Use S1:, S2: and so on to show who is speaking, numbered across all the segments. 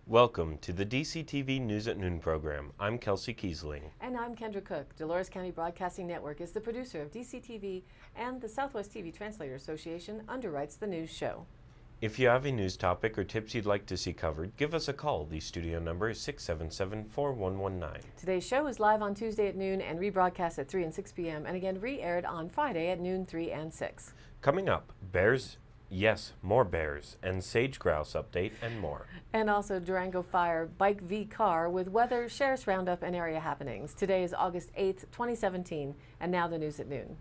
S1: Welcome to the DCTV News at Noon program. I'm Kelsey Kiesling.
S2: And I'm Kendra Cook. Dolores County Broadcasting Network is the producer of DCTV, and the Southwest TV Translator Association underwrites the news show.
S1: If you have a news topic or tips you'd like to see covered, give us a call. The studio number is 677-4119.
S2: Today's show is live on Tuesday at noon and rebroadcast at 3 and 6 p.m. and again re-aired on Friday at noon, 3 and 6.
S1: Coming up, bears, yes, more bears, and sage grouse update, and more.
S2: And also Durango Fire Bike v Car with weather, sheriff's roundup, and area happenings. Today is August 8th, 2017, and now the news at noon.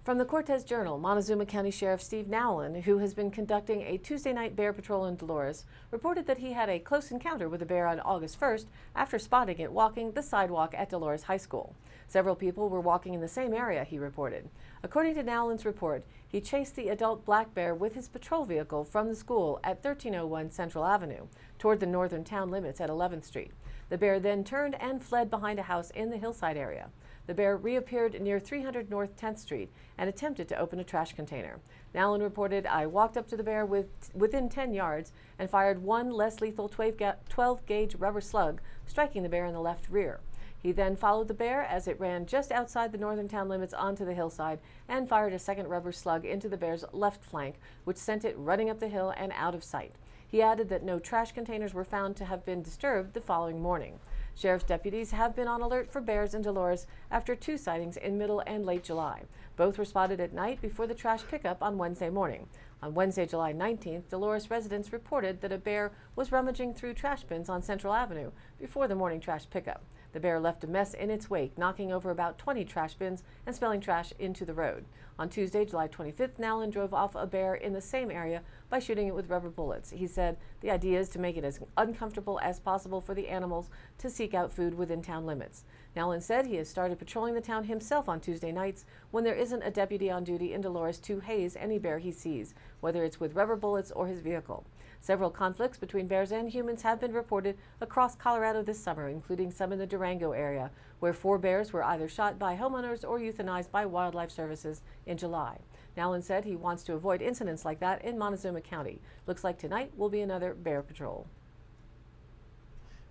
S2: From the Cortez Journal, Montezuma County Sheriff Steve Nowlin, who has been conducting a Tuesday night bear patrol in Dolores, reported that he had a close encounter with a bear on August 1st after spotting it walking the sidewalk at Dolores High School. Several people were walking in the same area, he reported. According to Nowlin's report, he chased the adult black bear with his patrol vehicle from the school at 1301 Central Avenue toward the northern town limits at 11th Street. The bear then turned and fled behind a house in the hillside area. The bear reappeared near 300 North 10th Street and attempted to open a trash container. Nowlin reported, "I walked up to the bear within 10 yards and fired one less lethal 12-gauge rubber slug, striking the bear in the left rear. He then followed the bear as it ran just outside the northern town limits onto the hillside and fired a second rubber slug into the bear's left flank, which sent it running up the hill and out of sight." He added that no trash containers were found to have been disturbed the following morning. Sheriff's deputies have been on alert for bears in Dolores after 2 sightings in middle and late July. Both were spotted at night before the trash pickup on Wednesday morning. On Wednesday, July 19th, Dolores residents reported that a bear was rummaging through trash bins on Central Avenue before the morning trash pickup. The bear left a mess in its wake, knocking over about 20 trash bins and spilling trash into the road. On Tuesday, July 25th, Nowlin drove off a bear in the same area by shooting it with rubber bullets. He said, "The idea is to make it as uncomfortable as possible for the animals to seek out food within town limits." Nowlin said he has started patrolling the town himself on Tuesday nights when there isn't a deputy on duty in Dolores to haze any bear he sees, whether it's with rubber bullets or his vehicle. Several conflicts between bears and humans have been reported across Colorado this summer, including some in the Durango area, where 4 bears were either shot by homeowners or euthanized by Wildlife Services in July. Nowlin said he wants to avoid incidents like that in Montezuma County. Looks like tonight will be another bear patrol.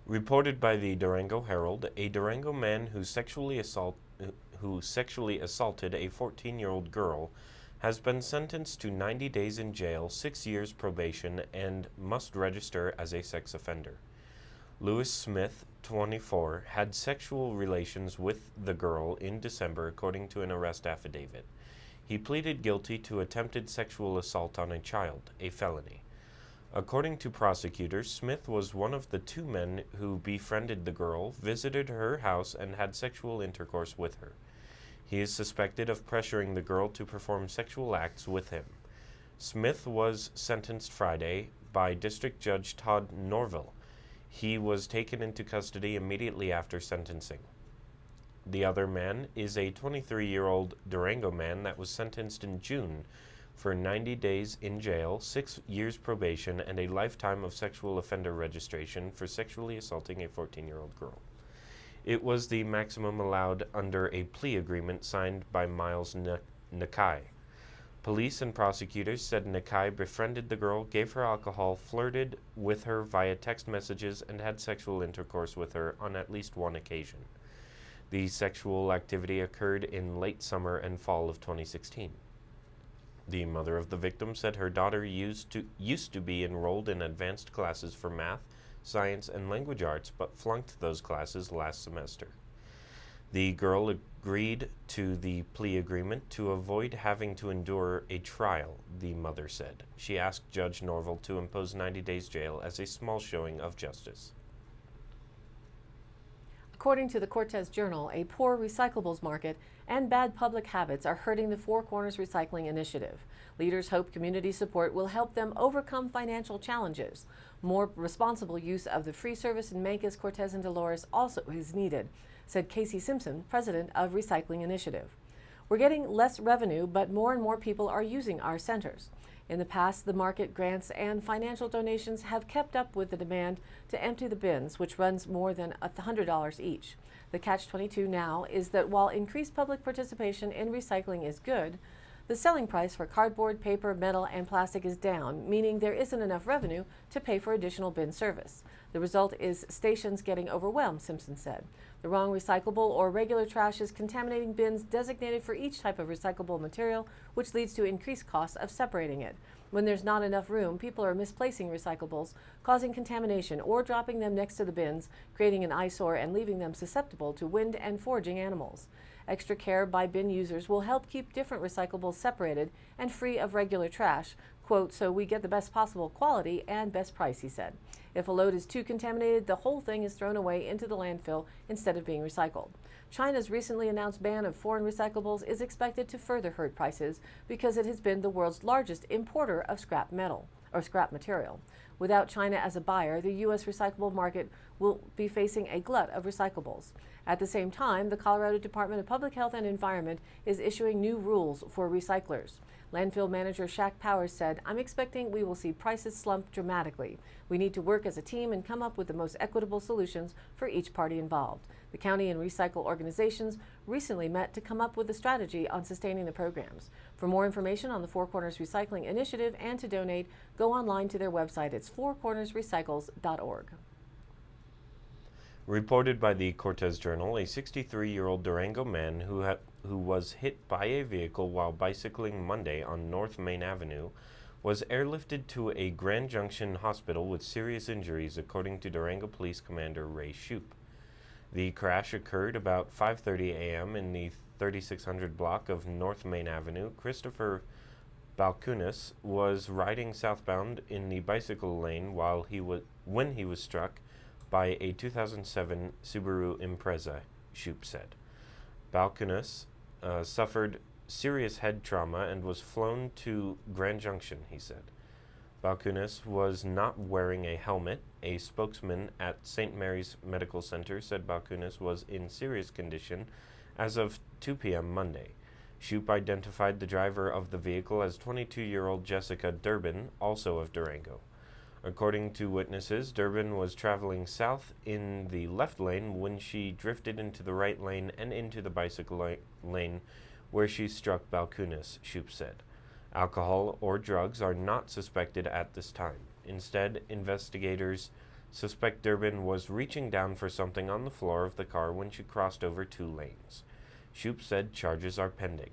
S1: Reported by the Durango Herald, a Durango man who sexually assaulted a 14-year-old girl has been sentenced to 90 days in jail, 6 years probation, and must register as a sex offender. Lewis Smith, 24, had sexual relations with the girl in December, according to an arrest affidavit. He pleaded guilty to attempted sexual assault on a child, a felony. According to prosecutors, Smith was one of the 2 men who befriended the girl, visited her house, and had sexual intercourse with her. He is suspected of pressuring the girl to perform sexual acts with him. Smith was sentenced Friday by District Judge Todd Norville. He was taken into custody immediately after sentencing. The other man is a 23-year-old Durango man that was sentenced in June for 90 days in jail, 6 years probation, and a lifetime of sexual offender registration for sexually assaulting a 14-year-old girl. It was the maximum allowed under a plea agreement signed by Miles Nakai. Police and prosecutors said Nakai befriended the girl, gave her alcohol, flirted with her via text messages, and had sexual intercourse with her on at least 1 occasion. The sexual activity occurred in late summer and fall of 2016. The mother of the victim said her daughter used to be enrolled in advanced classes for math, science, and language arts, but flunked those classes last semester. The girl agreed to the plea agreement to avoid having to endure a trial, the mother said. She asked Judge Norville to impose 90 days jail as a small showing of justice.
S2: According to the Cortez Journal, a poor recyclables market and bad public habits are hurting the Four Corners Recycling Initiative. Leaders hope community support will help them overcome financial challenges. More responsible use of the free service in Mancos, Cortez, and Dolores also is needed, said Casey Simpson, president of Recycling Initiative. "We're getting less revenue, but more and more people are using our centers. In the past, the market grants and financial donations have kept up with the demand to empty the bins, which runs more than $100 each. The catch-22 now is that while increased public participation in recycling is good, The selling price for cardboard, paper, metal, and plastic is down, meaning there isn't enough revenue to pay for additional bin service. The result is stations getting overwhelmed, Simpson said. The wrong recyclable or regular trash is contaminating bins designated for each type of recyclable material, which leads to increased costs of separating it. When there's not enough room, people are misplacing recyclables, causing contamination, or dropping them next to the bins, creating an eyesore and leaving them susceptible to wind and foraging animals. Extra care by bin users will help keep different recyclables separated and free of regular trash, quote, so we get the best possible quality and best price, he said. If a load is too contaminated, the whole thing is thrown away into the landfill instead of being recycled. China's recently announced ban of foreign recyclables is expected to further hurt prices because it has been the world's largest importer of scrap material. Without China as a buyer, the U.S. recyclable market will be facing a glut of recyclables. At the same time, the Colorado Department of Public Health and Environment is issuing new rules for recyclers. Landfill manager Shaq Powers said, "I'm expecting we will see prices slump dramatically. We need to work as a team and come up with the most equitable solutions for each party involved." The county and recycle organizations recently met to come up with a strategy on sustaining the programs. For more information on the Four Corners Recycling Initiative and to donate, go online to their website. It's fourcornersrecycles.org.
S1: Reported by the Cortez Journal, a 63-year-old Durango man who was hit by a vehicle while bicycling Monday on North Main Avenue was airlifted to a Grand Junction hospital with serious injuries, according to Durango Police Commander Ray Shoup. The crash occurred about 5:30 a.m. in the 3600 block of North Main Avenue. Christopher Balkunas was riding southbound in the bicycle lane when he was struck by a 2007 Subaru Impreza, Shoup said. Balkunas suffered serious head trauma and was flown to Grand Junction, he said. Balkunas was not wearing a helmet. A spokesman at St. Mary's Medical Center said Balkunas was in serious condition as of 2 p.m. Monday. Shoup identified the driver of the vehicle as 22-year-old Jessica Durbin, also of Durango. According to witnesses, Durbin was traveling south in the left lane when she drifted into the right lane and into the bicycle lane where she struck Balkunas, Shoup said. Alcohol or drugs are not suspected at this time. Instead, investigators suspect Durbin was reaching down for something on the floor of the car when she crossed over 2 lanes. Shoup said charges are pending.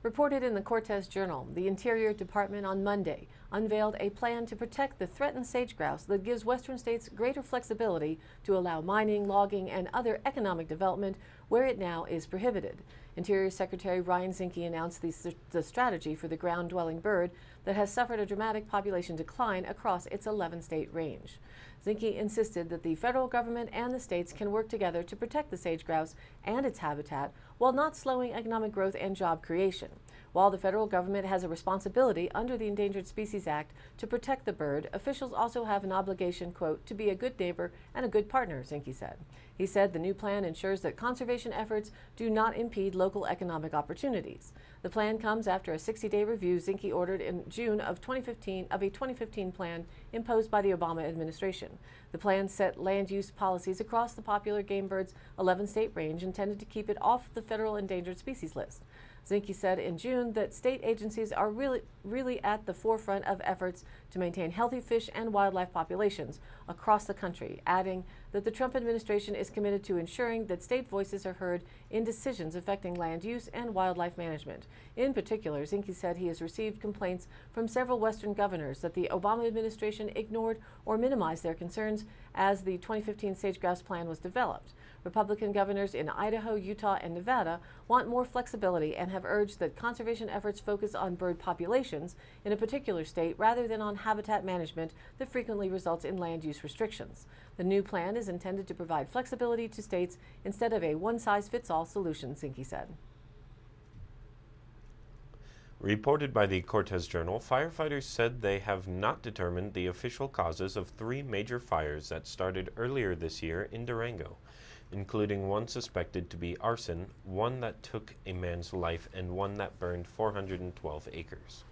S2: Reported in the Cortez Journal, the Interior Department on Monday unveiled a plan to protect the threatened sage grouse that gives western states greater flexibility to allow mining, logging, and other economic development where it now is prohibited. Interior Secretary Ryan Zinke announced the strategy for the ground-dwelling bird that has suffered a dramatic population decline across its 11-state range. Zinke insisted that the federal government and the states can work together to protect the sage grouse and its habitat while not slowing economic growth and job creation. While the federal government has a responsibility under the Endangered Species Act to protect the bird, officials also have an obligation, quote, to be a good neighbor and a good partner, Zinke said. He said the new plan ensures that conservation efforts do not impede local economic opportunities. The plan comes after a 60-day review Zinke ordered in June of 2015 plan imposed by the Obama administration. The plan set land use policies across the popular game bird's 11-state range intended to keep it off the federal endangered species list. Zinke said in June that state agencies are really at the forefront of efforts to maintain healthy fish and wildlife populations across the country, adding that the Trump administration is committed to ensuring that state voices are heard in decisions affecting land use and wildlife management. In particular, Zinke said he has received complaints from several Western governors that the Obama administration ignored or minimized their concerns as the 2015 sage grouse plan was developed. Republican governors in Idaho, Utah, and Nevada want more flexibility and have urged that conservation efforts focus on bird populations in a particular state rather than on habitat management that frequently results in land use restrictions. The new plan is intended to provide flexibility to states instead of a one-size-fits-all solution, Zinke said.
S1: Reported by the Cortez Journal, firefighters said they have not determined the official causes of 3 major fires that started earlier this year in Durango, including one suspected to be arson, one that took a man's life, and one that burned 412 acres.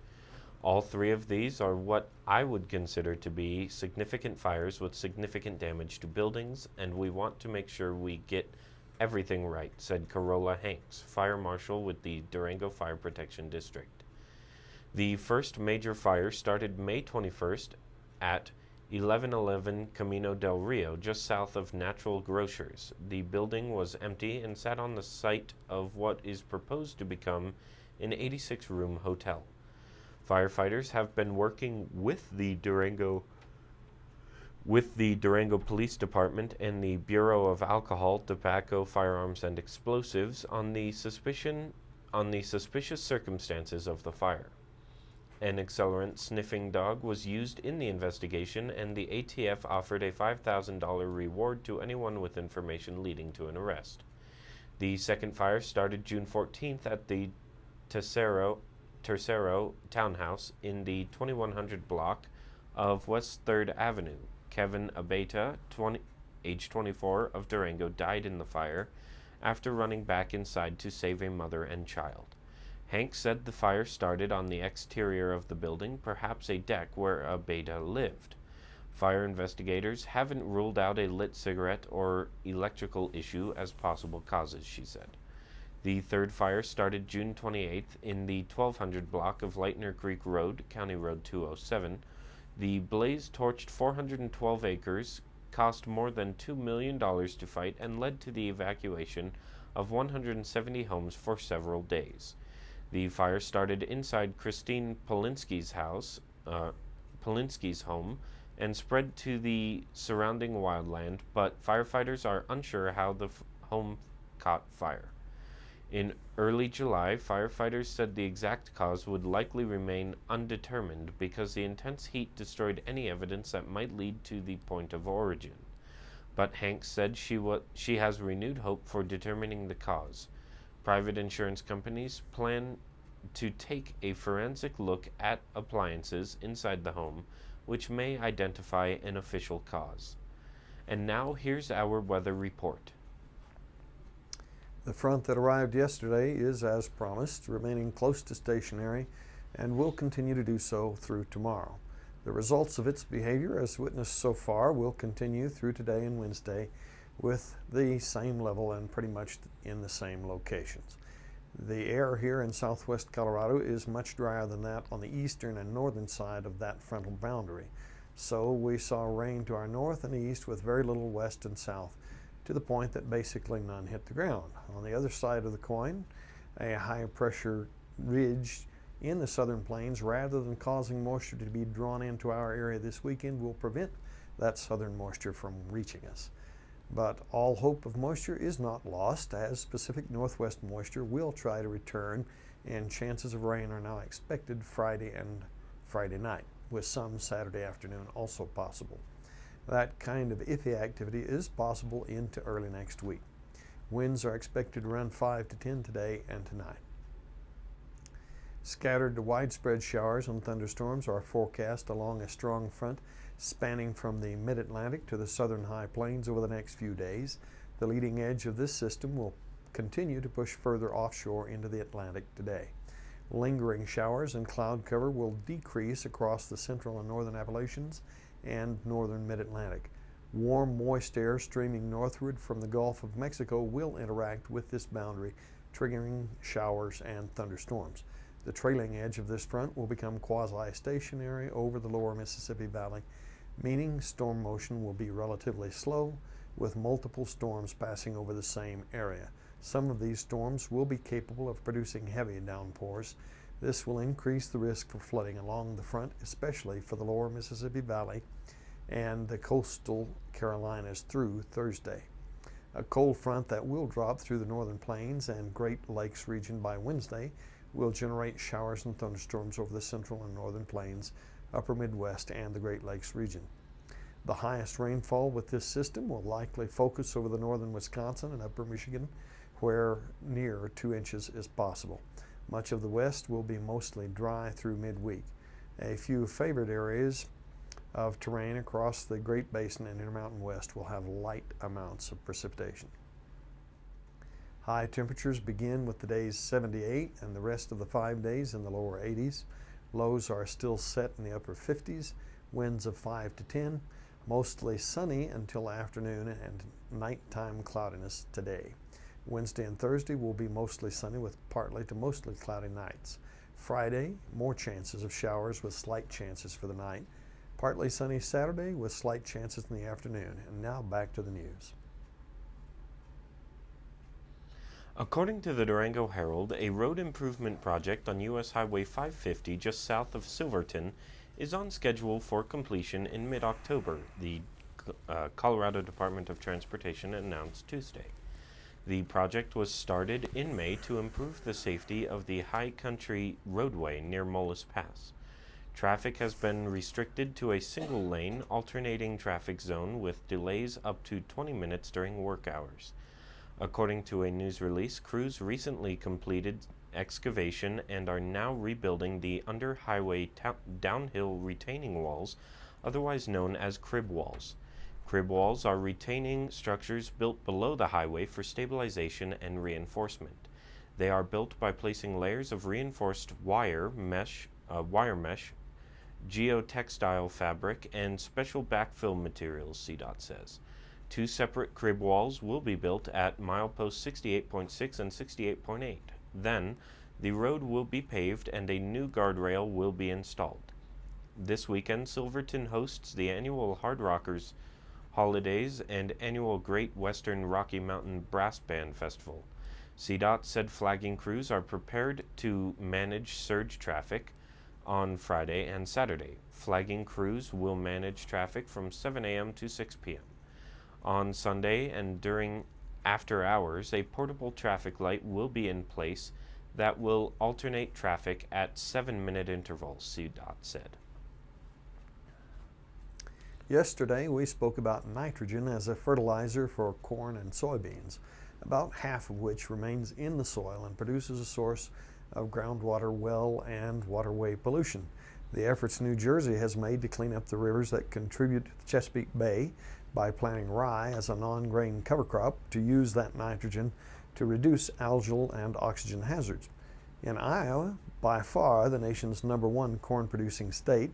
S1: All 3 of these are what I would consider to be significant fires with significant damage to buildings, and we want to make sure we get everything right, said Carola Hanks, fire marshal with the Durango Fire Protection District. The first major fire started May 21st at 1111 Camino del Rio, just south of Natural Grocers. The building was empty and sat on the site of what is proposed to become an 86-room hotel. Firefighters have been working with the Durango Police Department and the Bureau of Alcohol, Tobacco, Firearms, and Explosives on the suspicious circumstances of the fire. An accelerant sniffing dog was used in the investigation, and the ATF offered a $5,000 reward to anyone with information leading to an arrest. The second fire started June 14th at the Tercero townhouse in the 2100 block of West 3rd Avenue. Kevin Abeta, age 24, of Durango, died in the fire after running back inside to save a mother and child. Hank said the fire started on the exterior of the building, perhaps a deck where Abeta lived. Fire investigators haven't ruled out a lit cigarette or electrical issue as possible causes, she said. The third fire started June 28th in the 1200 block of Lightner Creek Road, County Road 207. The blaze torched 412 acres, cost more than $2 million to fight, and led to the evacuation of 170 homes for several days. The fire started inside Christine Polinsky's home, and spread to the surrounding wildland, but firefighters are unsure how the home caught fire. In early July, firefighters said the exact cause would likely remain undetermined because the intense heat destroyed any evidence that might lead to the point of origin. But Hanks said she has renewed hope for determining the cause. Private insurance companies plan to take a forensic look at appliances inside the home, which may identify an official cause. And now here's our weather report.
S3: The front that arrived yesterday is, as promised, remaining close to stationary and will continue to do so through tomorrow. The results of its behavior, as witnessed so far, will continue through today and Wednesday with the same level and pretty much in the same locations. The air here in southwest Colorado is much drier than that on the eastern and northern side of that frontal boundary. So we saw rain to our north and east with very little west and south, to the point that basically none hit the ground. On the other side of the coin, a high pressure ridge in the southern plains, rather than causing moisture to be drawn into our area this weekend, will prevent that southern moisture from reaching us. But all hope of moisture is not lost, as Pacific Northwest moisture will try to return, and chances of rain are now expected Friday and Friday night, with some Saturday afternoon also possible. That kind of iffy activity is possible into early next week. Winds are expected to run 5 to 10 today and tonight. Scattered to widespread showers and thunderstorms are forecast along a strong front spanning from the mid-Atlantic to the southern high plains over the next few days. The leading edge of this system will continue to push further offshore into the Atlantic today. Lingering showers and cloud cover will decrease across the central and northern Appalachians and northern mid-Atlantic. Warm, moist air streaming northward from the Gulf of Mexico will interact with this boundary, triggering showers and thunderstorms. The trailing edge of this front will become quasi-stationary over the lower Mississippi Valley, meaning storm motion will be relatively slow, with multiple storms passing over the same area. Some of these storms will be capable of producing heavy downpours. This will increase the risk for flooding along the front, especially for the lower Mississippi Valley and the coastal Carolinas through Thursday. A cold front that will drop through the northern plains and Great Lakes region by Wednesday will generate showers and thunderstorms over the central and northern plains, upper Midwest, and the Great Lakes region. The highest rainfall with this system will likely focus over the northern Wisconsin and upper Michigan, where near 2 inches is possible. Much of the west will be mostly dry through midweek. A few favored areas of terrain across the Great Basin and Intermountain West will have light amounts of precipitation. High temperatures begin with today's 78 and the rest of the 5 days in the lower 80s. Lows are still set in the upper 50s, winds of 5 to 10. Mostly sunny until afternoon and nighttime cloudiness today. Wednesday and Thursday will be mostly sunny with partly to mostly cloudy nights. Friday, more chances of showers with slight chances for the night. Partly sunny Saturday with slight chances in the afternoon. And now back to the news.
S1: According to the Durango Herald, a road improvement project on U.S. Highway 550 just south of Silverton is on schedule for completion in mid-October, the Colorado Department of Transportation announced Tuesday. The project was started in May to improve the safety of the High Country roadway near Mullis Pass. Traffic has been restricted to a single-lane alternating traffic zone with delays up to 20 minutes during work hours. According to a news release, crews recently completed excavation and are now rebuilding the under-highway downhill retaining walls, otherwise known as crib walls. Crib walls are retaining structures built below the highway for stabilization and reinforcement. They are built by placing layers of reinforced wire mesh, geotextile fabric, and special backfill materials, CDOT says. 2 separate crib walls will be built at milepost 68.6 and 68.8. Then, the road will be paved and a new guardrail will be installed. This weekend, Silverton hosts the annual Hard Rockers Holidays and annual Great Western Rocky Mountain Brass Band Festival. CDOT said flagging crews are prepared to manage surge traffic on Friday and Saturday. Flagging crews will manage traffic from 7 a.m. to 6 p.m. On Sunday and during after hours, a portable traffic light will be in place that will alternate traffic at 7-minute intervals, CDOT said.
S3: Yesterday, we spoke about nitrogen as a fertilizer for corn and soybeans, about half of which remains in the soil and produces a source of groundwater well and waterway pollution. The efforts New Jersey has made to clean up the rivers that contribute to the Chesapeake Bay by planting rye as a non-grain cover crop to use that nitrogen to reduce algal and oxygen hazards. In Iowa, by far the nation's #1 corn-producing state,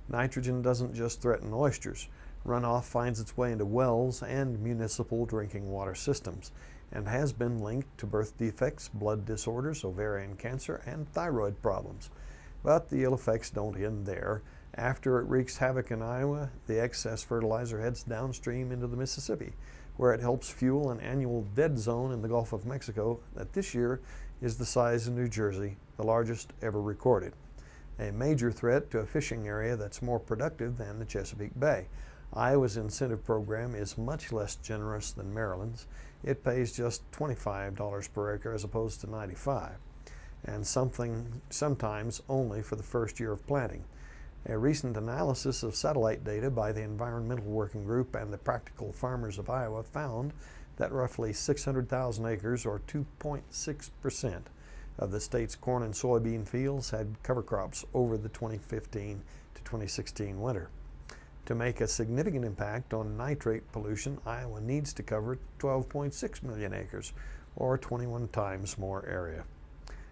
S3: nitrogen doesn't just threaten oysters. Runoff finds its way into wells and municipal drinking water systems and has been linked to birth defects, blood disorders, ovarian cancer, and thyroid problems. But the ill effects don't end there. After it wreaks havoc in Iowa, the excess fertilizer heads downstream into the Mississippi, where it helps fuel an annual dead zone in the Gulf of Mexico that this year is the size of New Jersey, the largest ever recorded. A major threat to a fishing area that's more productive than the Chesapeake Bay. Iowa's incentive program is much less generous than Maryland's. It pays just $25 per acre as opposed to $95, and sometimes only for the first year of planting. A recent analysis of satellite data by the Environmental Working Group and the Practical Farmers of Iowa found that roughly 600,000 acres, or 2.6%, of the state's corn and soybean fields had cover crops over the 2015 to 2016 winter. To make a significant impact on nitrate pollution, Iowa needs to cover 12.6 million acres, or 21 times more area.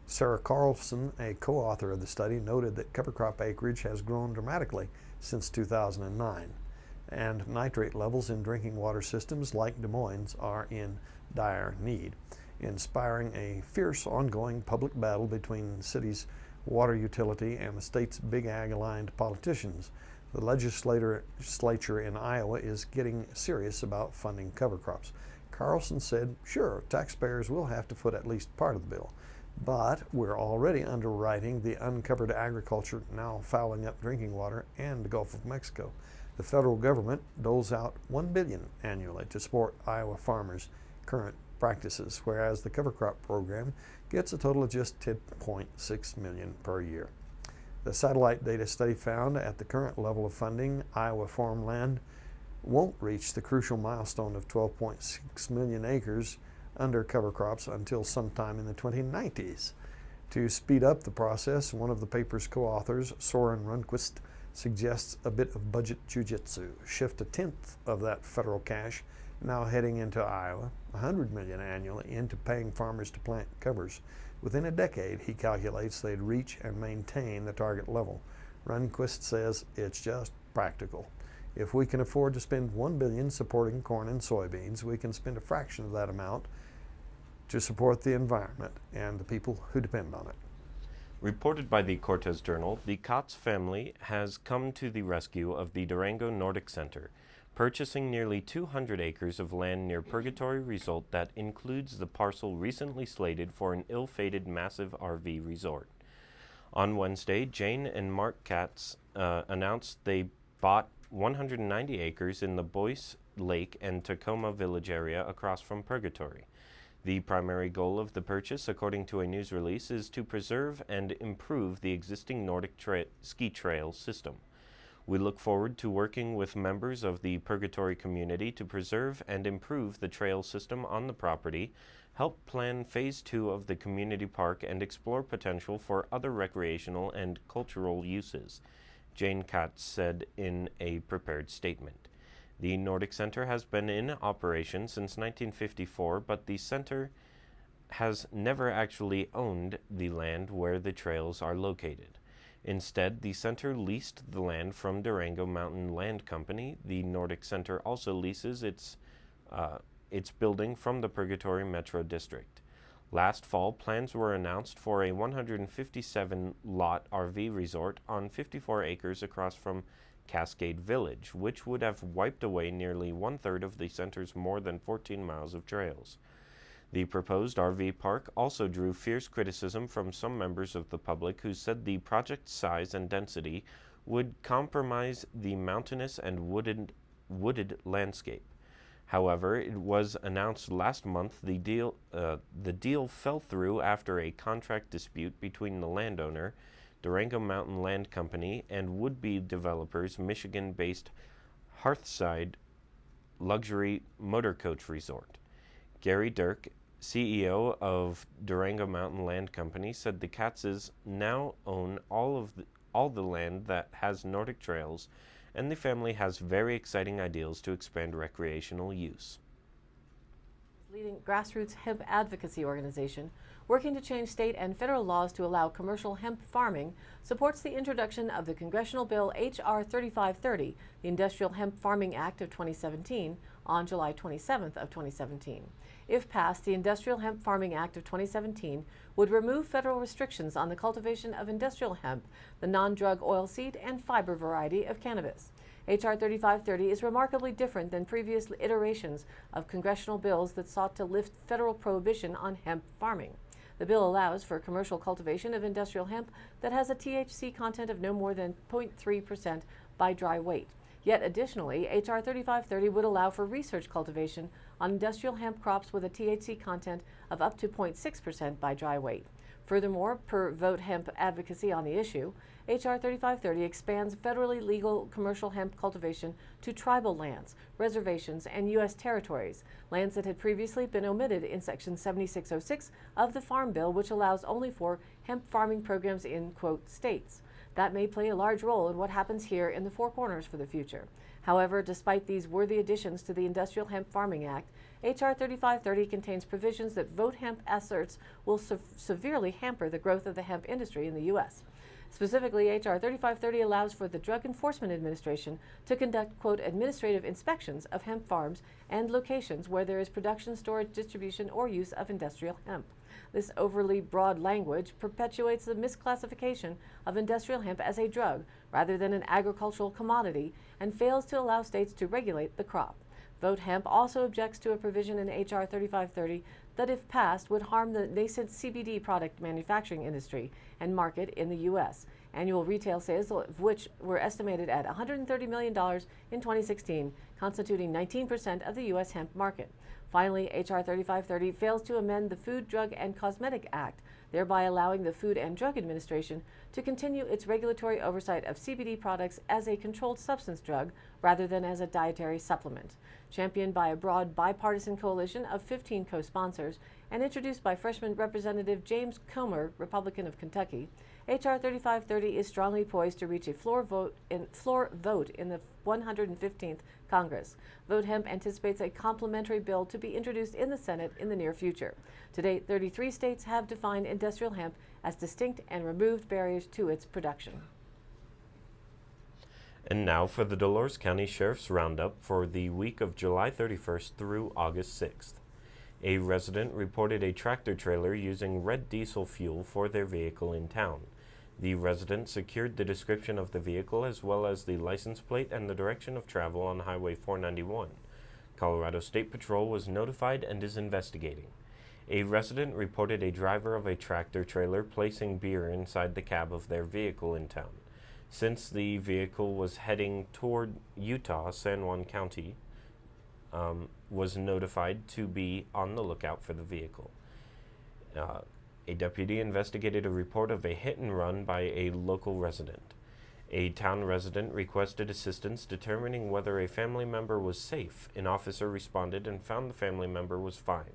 S3: Sarah Carlson, a co-author of the study, noted that cover crop acreage has grown dramatically since 2009, and nitrate levels in drinking water systems like Des Moines are in dire need, inspiring a fierce ongoing public battle between the city's water utility and the state's big ag-aligned politicians. The legislature in Iowa is getting serious about funding cover crops. Carlson said, sure, taxpayers will have to foot at least part of the bill, but we're already underwriting the uncovered agriculture now fouling up drinking water and the Gulf of Mexico. The federal government doles out $1 billion annually to support Iowa farmers' current practices, whereas the cover crop program gets a total of just $10.6 million per year. The satellite data study found at the current level of funding, Iowa farmland won't reach the crucial milestone of 12.6 million acres under cover crops until sometime in the 2090s. To speed up the process, one of the paper's co-authors, Soren Rundquist, suggests a bit of budget jujitsu. Shift a tenth of that federal cash now heading into Iowa, $100 million annually, into paying farmers to plant covers. Within a decade, he calculates they'd reach and maintain the target level. Rundquist says it's just practical. If we can afford to spend $1 billion supporting corn and soybeans, we can spend a fraction of that amount to support the environment and the people who depend on it.
S1: Reported by the Cortez Journal, the Kotz family has come to the rescue of the Durango Nordic Center, purchasing nearly 200 acres of land near Purgatory Resort that includes the parcel recently slated for an ill-fated massive RV resort. On Wednesday, Jane and Mark Katz announced they bought 190 acres in the Boyce Lake and Tacoma Village area across from Purgatory. The primary goal of the purchase, according to a news release, is to preserve and improve the existing Nordic ski trail system. We look forward to working with members of the Purgatory community to preserve and improve the trail system on the property, help plan Phase 2 of the community park, and explore potential for other recreational and cultural uses, Jane Katz said in a prepared statement. The Nordic Center has been in operation since 1954, but the center has never actually owned the land where the trails are located. Instead, the center leased the land from Durango Mountain Land Company. The Nordic Center also leases its building from the Purgatory Metro District. Last fall, plans were announced for a 157-lot RV resort on 54 acres across from Cascade Village, which would have wiped away nearly one-third of the center's more than 14 miles of trails. The proposed RV park also drew fierce criticism from some members of the public who said the project's size and density would compromise the mountainous and wooded landscape. However, it was announced last month the deal fell through after a contract dispute between the landowner, Durango Mountain Land Company, and would-be developers Michigan-based Hearthside Luxury Motor Coach Resort. Gary Dirk, CEO of Durango Mountain Land Company, said the Katzes now own all the land that has Nordic trails, and the family has very exciting ideas to expand recreational use.
S2: Leading grassroots hemp advocacy organization working to change state and federal laws to allow commercial hemp farming supports the introduction of the congressional bill H.R. 3530, the Industrial Hemp Farming Act of 2017, on July 27th of 2017. If passed, the Industrial Hemp Farming Act of 2017 would remove federal restrictions on the cultivation of industrial hemp, the non-drug oilseed and fiber variety of cannabis. H.R. 3530 is remarkably different than previous iterations of congressional bills that sought to lift federal prohibition on hemp farming. The bill allows for commercial cultivation of industrial hemp that has a THC content of no more than 0.3% by dry weight. Yet additionally, H.R. 3530 would allow for research cultivation on industrial hemp crops with a THC content of up to 0.6% by dry weight. Furthermore, per Vote Hemp advocacy on the issue, H.R. 3530 expands federally legal commercial hemp cultivation to tribal lands, reservations, and U.S. territories, lands that had previously been omitted in Section 7606 of the Farm Bill, which allows only for hemp farming programs in, quote, states. That may play a large role in what happens here in the Four Corners for the future. However, despite these worthy additions to the Industrial Hemp Farming Act, H.R. 3530 contains provisions that Vote Hemp asserts will severely hamper the growth of the hemp industry in the U.S. Specifically, H.R. 3530 allows for the Drug Enforcement Administration to conduct, quote, administrative inspections of hemp farms and locations where there is production, storage, distribution, or use of industrial hemp. This overly broad language perpetuates the misclassification of industrial hemp as a drug rather than an agricultural commodity and fails to allow states to regulate the crop. Vote Hemp also objects to a provision in H.R. 3530 that, if passed, would harm the nascent CBD product manufacturing industry and market in the U.S. Annual retail sales of which were estimated at $130 million in 2016, constituting 19% of the U.S. hemp market. Finally, H.R. 3530 fails to amend the Food, Drug, and Cosmetic Act, thereby allowing the Food and Drug Administration to continue its regulatory oversight of CBD products as a controlled substance drug rather than as a dietary supplement. Championed by a broad bipartisan coalition of 15 co-sponsors and introduced by freshman Representative James Comer, Republican of Kentucky, H.R. 3530 is strongly poised to reach a floor vote in the 115th Congress. Vote Hemp anticipates a complementary bill to be introduced in the Senate in the near future. To date, 33 states have defined industrial hemp as distinct and removed barriers to its production.
S1: And now for the Dolores County Sheriff's Roundup for the week of July 31st through August 6th. A resident reported a tractor trailer using red diesel fuel for their vehicle in town. The resident secured the description of the vehicle as well as the license plate and the direction of travel on Highway 491. Colorado State Patrol was notified and is investigating. A resident reported a driver of a tractor trailer placing beer inside the cab of their vehicle in town. Since the vehicle was heading toward Utah, San Juan County was notified to be on the lookout for the vehicle. A deputy investigated a report of a hit and run by a local resident. A town resident requested assistance determining whether a family member was safe. An officer responded and found the family member was fine.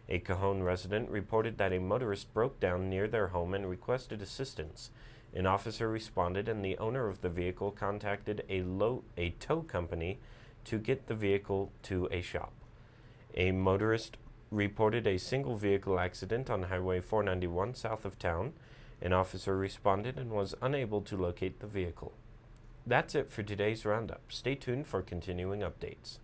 S1: A Cajon resident reported that a motorist broke down near their home and requested assistance. An officer responded and the owner of the vehicle contacted a tow company to get the vehicle to a shop. A motorist reported a single vehicle accident on Highway 491 south of town. An officer responded and was unable to locate the vehicle. That's it for today's roundup. Stay tuned for continuing updates.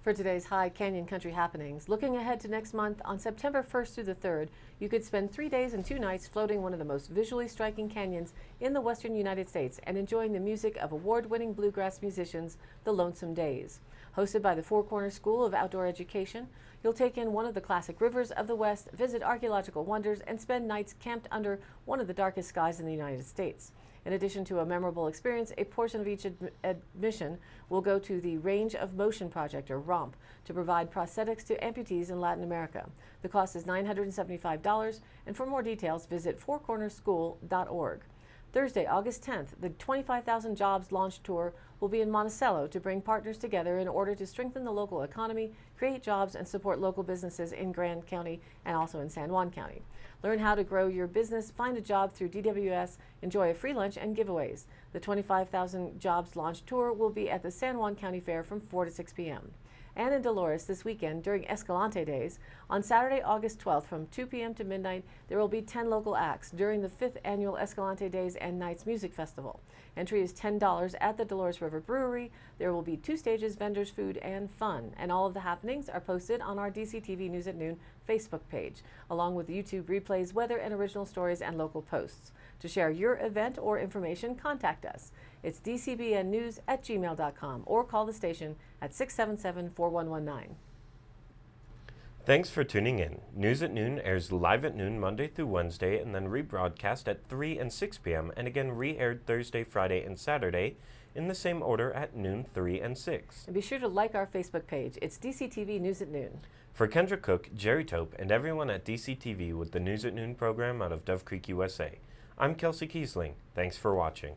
S2: For today's High Canyon Country happenings, looking ahead to next month, on September 1st through the 3rd, you could spend 3 days and 2 nights floating one of the most visually striking canyons in the western United States and enjoying the music of award-winning bluegrass musicians, the Lonesome Days. Hosted by the Four Corners School of Outdoor Education, you'll take in one of the classic rivers of the West, visit archaeological wonders, and spend nights camped under one of the darkest skies in the United States. In addition to a memorable experience, a portion of each admission will go to the Range of Motion Project, or ROMP, to provide prosthetics to amputees in Latin America. The cost is $975, and for more details, visit fourcornerschool.org. Thursday, August 10th, the 25,000 Jobs Launch Tour will be in Monticello to bring partners together in order to strengthen the local economy, create jobs, and support local businesses in Grand County and also in San Juan County. Learn how to grow your business, find a job through DWS, enjoy a free lunch and giveaways. The 25,000 Jobs Launch Tour will be at the San Juan County Fair from 4 to 6 p.m. And in Dolores this weekend during Escalante Days, on Saturday, August 12th from 2 p.m. to midnight, there will be 10 local acts during the 5th Annual Escalante Days and Nights Music Festival. Entry is $10 at the Dolores River Brewery. There will be 2 stages, vendors, food, and fun. And all of the happenings are posted on our DCTV News at Noon Facebook page, along with YouTube replays, weather and original stories, and local posts. To share your event or information, contact us. It's dcbnnews@gmail.com or call the station at 677-4119.
S1: Thanks for tuning in. News at Noon airs live at noon Monday through Wednesday and then rebroadcast at 3 and 6 p.m. and again re-aired Thursday, Friday, and Saturday in the same order at noon, 3, and 6.
S2: And be sure to like our Facebook page. It's DCTV News at Noon.
S1: For Kendra Cook, Jerry Tope, and everyone at DCTV with the News at Noon program out of Dove Creek, USA, I'm Kelsey Kiesling. Thanks for watching.